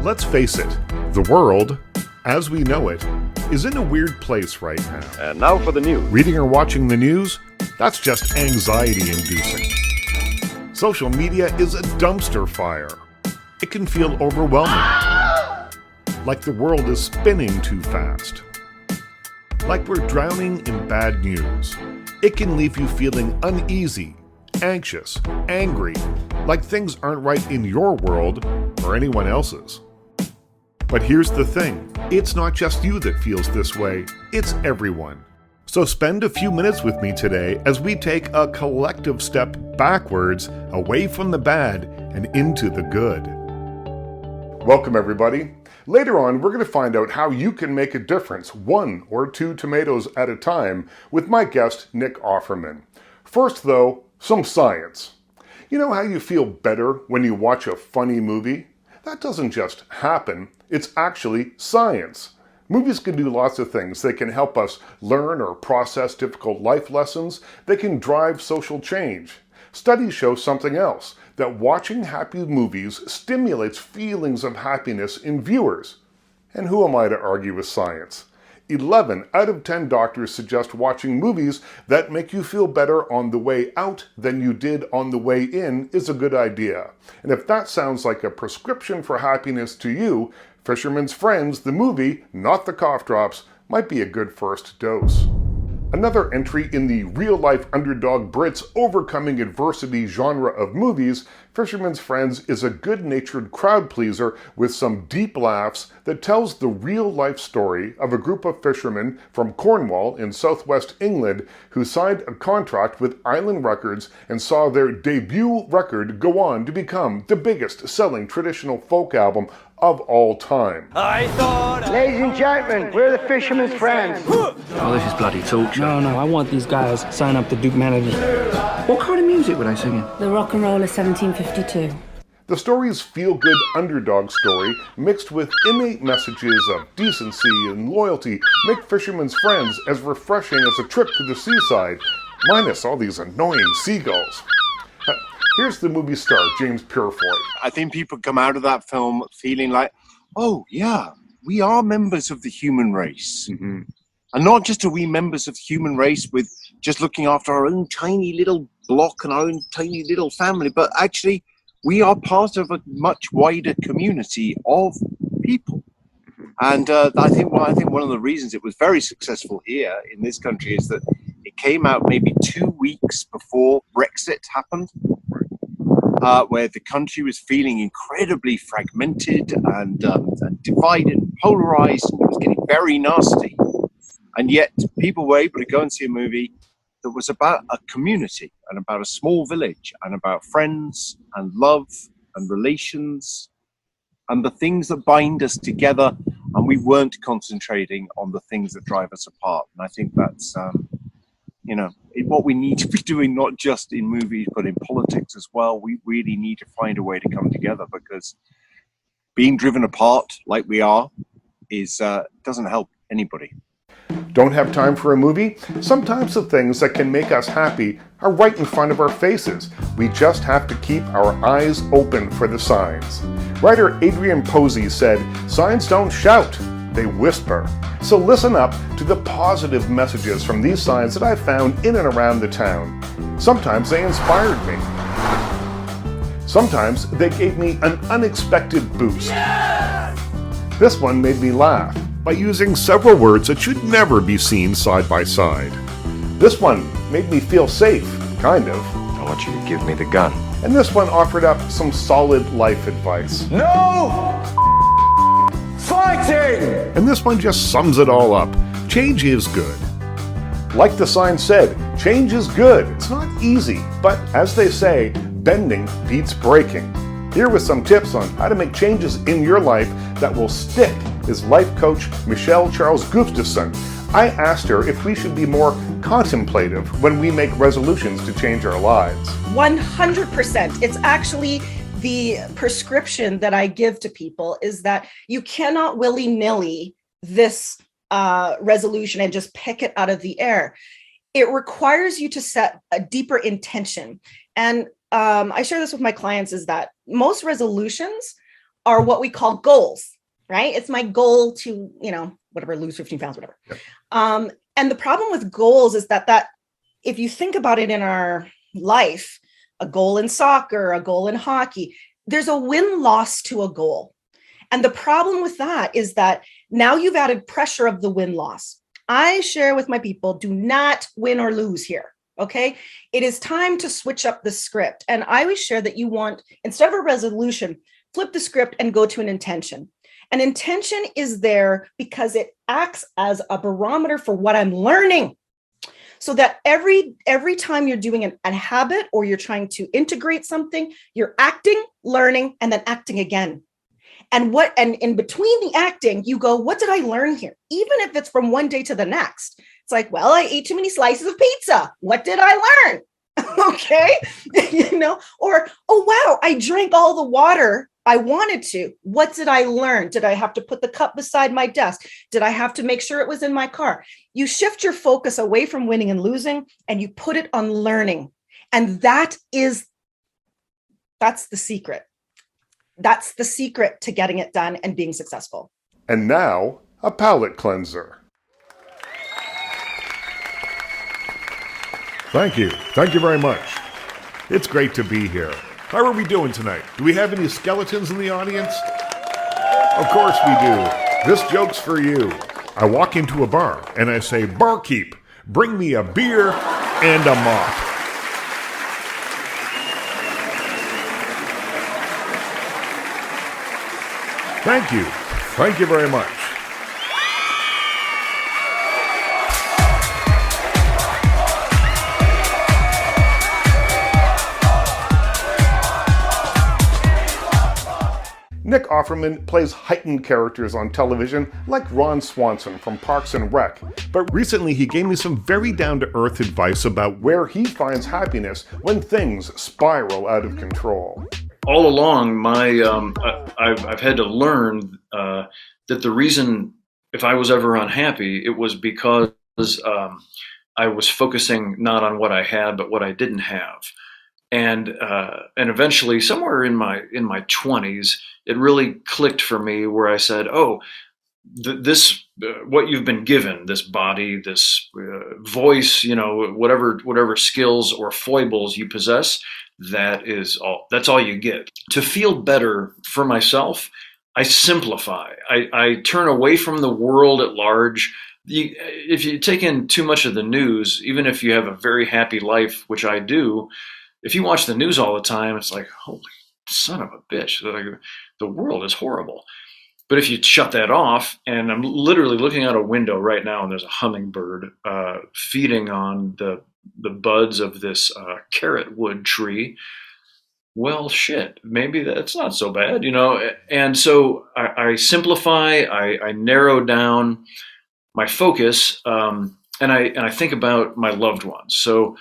Let's face it, the world, as we know it, is in a weird place right now. And now for the news. Reading or watching the news? That's just anxiety-inducing. Social media is a dumpster fire. It can feel overwhelming. Like the world is spinning too fast. Like we're drowning in bad news. It can leave you feeling uneasy, anxious, angry, like things aren't right in your world or anyone else's. But here's the thing, it's not just you that feels this way, it's everyone. So spend a few minutes with me today as we take a collective step backwards, away from the bad and into the good. Welcome everybody. Later on, we're going to find out how you can make a difference, 1 or 2 tomatoes at a time, with my guest, Nick Offerman. First though, some science. You know how you feel better when you watch a funny movie? That doesn't just happen, it's actually science. Movies can do lots of things. They can help us learn or process difficult life lessons. They can drive social change. Studies show something else, that watching happy movies stimulates feelings of happiness in viewers. And who am I to argue with science? 11 out of 10 doctors suggest watching movies that make you feel better on the way out than you did on the way in is a good idea. And if that sounds like a prescription for happiness to you, Fisherman's Friends, the movie, not the cough drops, might be a good first dose. Another entry in the real-life underdog Brits overcoming adversity genre of movies, Fisherman's Friends is a good-natured crowd pleaser with some deep laughs that tells the real-life story of a group of fishermen from Cornwall in southwest England who signed a contract with Island Records and saw their debut record go on to become the biggest-selling traditional folk album of all time. Ladies and gentlemen, we're the Fisherman's Friends. Oh, this is bloody torture. No, I want these guys sign up to Duke Melody. What kind of music were they singing? The rock and roll of 1752. The story's feel-good underdog story, mixed with innate messages of decency and loyalty, make Fisherman's Friends as refreshing as a trip to the seaside, minus all these annoying seagulls. Here's the movie star, James Purefoy. I think people come out of that film feeling like, oh yeah, we are members of the human race. Mm-hmm. And not just are we members of the human race with just looking after our own tiny little block and our own tiny little family, but actually we are part of a much wider community of people. And I think one of the reasons it was very successful here in this country is that it came out maybe 2 weeks before Brexit happened. Where the country was feeling incredibly fragmented and divided and polarized, and it was getting very nasty. And yet people were able to go and see a movie that was about a community and about a small village and about friends and love and relations and the things that bind us together, and we weren't concentrating on the things that drive us apart. And I think that's what we need to be doing, not just in movies, but in politics as well. We really need to find a way to come together, because being driven apart like we are doesn't help anybody. Don't have time for a movie? Sometimes the things that can make us happy are right in front of our faces. We just have to keep our eyes open for the signs. Writer Adrian Posey said, "Signs don't shout, they whisper." So listen up to the positive messages from these signs that I found in and around the town. Sometimes they inspired me. Sometimes they gave me an unexpected boost. Yes! This one made me laugh by using several words that should never be seen side by side. This one made me feel safe, kind of. I want you to give me the gun. And this one offered up some solid life advice. No fighting! And this one just sums it all up. Change is good. Like the sign said, change is good. It's not easy, but as they say, bending beats breaking. Here with some tips on how to make changes in your life that will stick is life coach Michelle Charles Gustafson. I asked her if we should be more contemplative when we make resolutions to change our lives. 100%. It's actually the prescription that I give to people is that you cannot willy-nilly this resolution and just pick it out of the air. It requires you to set a deeper intention. And I share this with my clients, is that most resolutions are what we call goals, right? It's my goal to, whatever, lose 15 pounds, whatever. Yep. And the problem with goals is that if you think about it in our life, a goal in soccer, a goal in hockey, there's a win-loss to a goal. And the problem with that is that now you've added pressure of the win-loss. I share with my people, do not win or lose here, okay? It is time to switch up the script. And I always share that you want, instead of a resolution, flip the script and go to an intention. An intention is there because it acts as a barometer for what I'm learning. So that every time you're doing a habit or you're trying to integrate something, you're acting, learning, and then acting again. And in between the acting, you go, what did I learn here? Even if it's from one day to the next. It's like, well, I ate too many slices of pizza. What did I learn? Okay. Or, oh, wow, I drank all the water I wanted to. What did I learn? Did I have to put the cup beside my desk? Did I have to make sure it was in my car? You shift your focus away from winning and losing, and you put it on learning. And that's the secret. That's the secret to getting it done and being successful. And now, a palate cleanser. Thank you. Thank you very much. It's great to be here. How are we doing tonight? Do we have any skeletons in the audience? Of course we do. This joke's for you. I walk into a bar and I say, "Barkeep, bring me a beer and a mop." Thank you. Thank you very much. Nick Offerman plays heightened characters on television like Ron Swanson from Parks and Rec, but recently he gave me some very down-to-earth advice about where he finds happiness when things spiral out of control. All along, I've had to learn that the reason, if I was ever unhappy, it was because I was focusing not on what I had, but what I didn't have. And eventually, somewhere in my 20s, it really clicked for me where I said, "Oh, this what you've been given, this body, this voice, whatever skills or foibles you possess, that's all you get." To feel better for myself, I simplify. I turn away from the world at large. If you take in too much of the news, even if you have a very happy life, which I do, if you watch the news all the time, it's like, holy son of a bitch, the world is horrible. But if you shut that off, and I'm literally looking out a window right now, and there's a hummingbird feeding on the buds of this carrot wood tree. Well, shit, maybe that's not so bad, And so I simplify, I narrow down my focus, and I think about my loved ones. So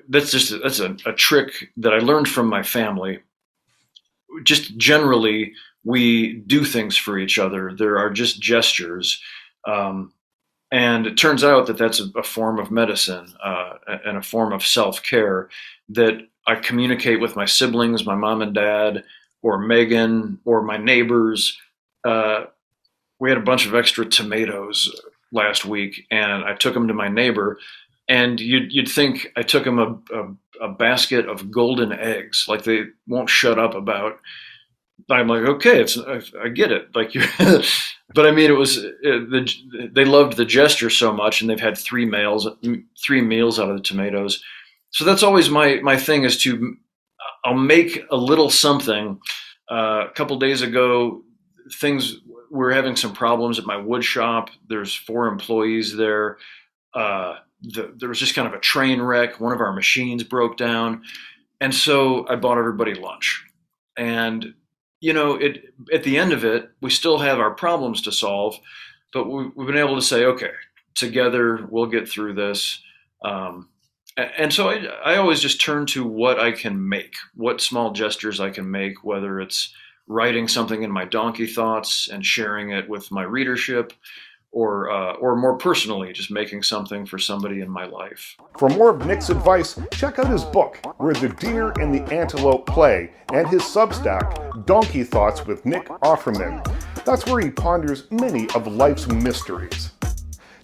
that's a trick that I learned from my family. Just generally, we do things for each other. There are just gestures. And it turns out that that's a form of medicine and a form of self-care that I communicate with my siblings, my mom and dad, or Megan, or my neighbors. We had a bunch of extra tomatoes last week, and I took them to my neighbor. And you'd think I took him a basket of golden eggs, like they won't shut up about. I'm like, okay, I get it. Like but I mean, they loved the gesture so much, and they've had 3 meals out of the tomatoes. So that's always my thing is I'll make a little something. A couple days ago, we're having some problems at my wood shop. There's 4 employees there. There was just kind of a train wreck. One of our machines broke down. And so I bought everybody lunch. And, at the end of it, we still have our problems to solve, but we've been able to say, okay, together we'll get through this. And so I always just turn to what I can make, what small gestures I can make, whether it's writing something in my donkey thoughts and sharing it with my readership, or more personally, just making something for somebody in my life. For more of Nick's advice, check out his book, Where the Deer and the Antelope Play, and his Substack, Donkey Thoughts with Nick Offerman. That's where he ponders many of life's mysteries.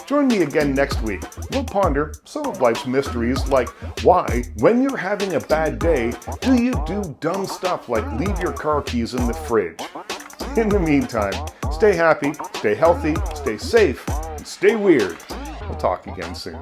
Join me again next week. We'll ponder some of life's mysteries, like why, when you're having a bad day, do you do dumb stuff like leave your car keys in the fridge? In the meantime, stay happy, stay healthy, stay safe, and stay weird. We'll talk again soon.